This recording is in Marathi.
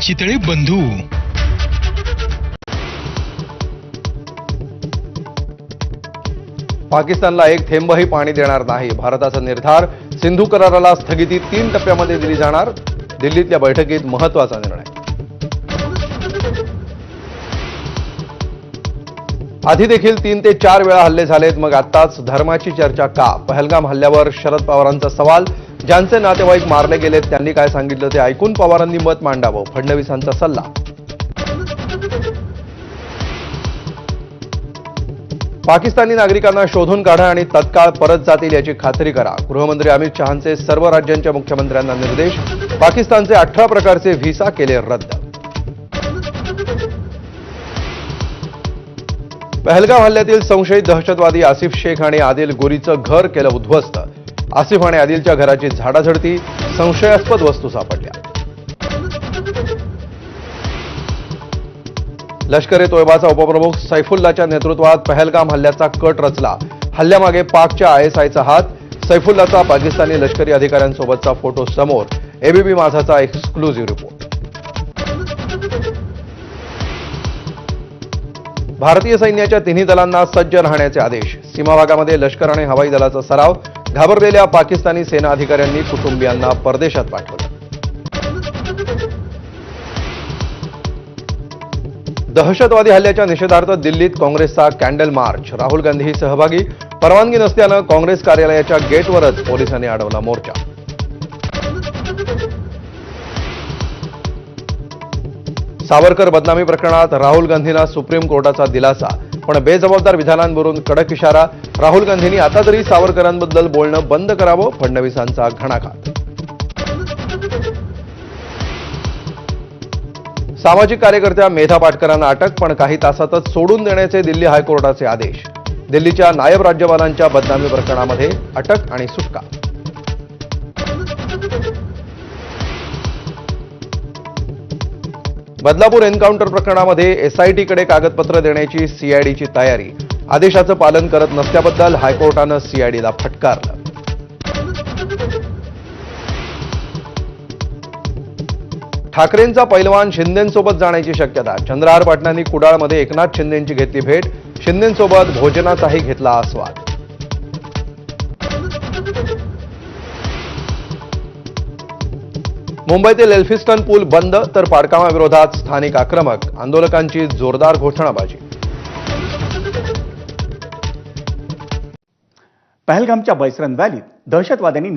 चितळे बंधू. पाकिस्तानला एक थेंबही पाणी देणार नाही, भारताचा निर्धार. सिंधू कराराला स्थगिती 3 टप्प्यामध्ये दिली जाणार. दिल्लीतल्या बैठकीत महत्त्वाचा निर्णय. आधी देखील 3 ते 4 वेळा हल्ले झालेत, मग आत्ताच धर्माची चर्चा का? पहलगाम हल्ल्यावर शरद पवारांचा सवाल. ज्यांचे नातेवाईक मारले गेलेत त्यांनी काय सांगितलं ते ऐकून पवारांनी मत मांडावं, फडणवीसांचा सल्ला. पाकिस्तानी नागरिकांना शोधून काढा आणि तत्काळ परत जातील याची खात्री करा. गृहमंत्री अमित शहांचे सर्व राज्यांच्या मुख्यमंत्र्यांना निर्देश. पाकिस्तानचे 18 प्रकारचे व्हिसा केले रद्द. पहलगाम हल्ल्यातील संशयित दहशतवादी आसिफ शेख आणि आदिल गुरीचं घर केलं उद्ध्वस्त. आसिफ आणि आदिलच्या घराची झाडाझडती, संशयास्पद वस्तू सापडल्या. लष्कर ए तोयबाचा उपप्रमुख सैफुल्लाच्या नेतृत्वात पहलगाम हल्ल्याचा कट रचला. हल्ल्यामागे पाकच्या ISIचा हात. सैफुल्लाचा पाकिस्तानी लष्करी अधिकाऱ्यांसोबतचा फोटो समोर. ABP माझाचा एक्सक्लुझिव्ह रिपोर्ट. भारतीय सैन्याच्या तिन्ही दलांना सज्ज राहण्याचे आदेश. सीमा भागामध्ये लष्कर आणि हवाई दलाचा सराव. घाबरलेल्या पाकिस्तानी सेना अधिकाऱ्यांनी कुटुंबियांना परदेशात पाठवलं. दहशतवादी हल्ल्याच्या निषेधार्थ दिल्लीत काँग्रेसचा कॅन्डल मार्च. राहुल गांधीही सहभागी. परवानगी नसल्यानं काँग्रेस कार्यालयाच्या गेटवरच पोलिसांनी अडवला मोर्चा. सावरकर बदनामी प्रकरणात राहुल गांधींना सुप्रीम कोर्टाचा दिलासा, पण बेजबाबदार विधानांवरून कडक इशारा. राहुल गांधींनी आता तरी सावरकरांबद्दल बोलणं बंद करावं, फडणवीसांचा घणाघात. सामाजिक कार्यकर्त्या मेधा पाटकरांना अटक, पण काही तासातच सोडून देण्याचे दिल्ली हायकोर्टाचे आदेश. दिल्लीच्या नायब राज्यपालांच्या बदनामी प्रकरणामध्ये अटक आणि सुटका. बदलापूर एन्काउंटर प्रकरणामध्ये SITकडे कागदपत्र देण्याची CIDची तयारी. आदेशाचं पालन करत नसल्याबद्दल हायकोर्टानं CIDला फटकारलं. ठाकरेंचा पैलवान शिंदेंसोबत जाण्याची शक्यता. चंद्रहार पाटलांनी कुडाळमध्ये एकनाथ शिंदेंची घेतली भेट. शिंदेंसोबत भोजनाचाही घेतला आस्वाद. मुंबईतील एल्फिस्टन पूल बंद, तर पाडकामाविरोधात स्थानिक आक्रमक. आंदोलकांची जोरदार घोषणाबाजी. पहलगामच्या बैसरन व्हॅलीत दहशतवाद्यांनी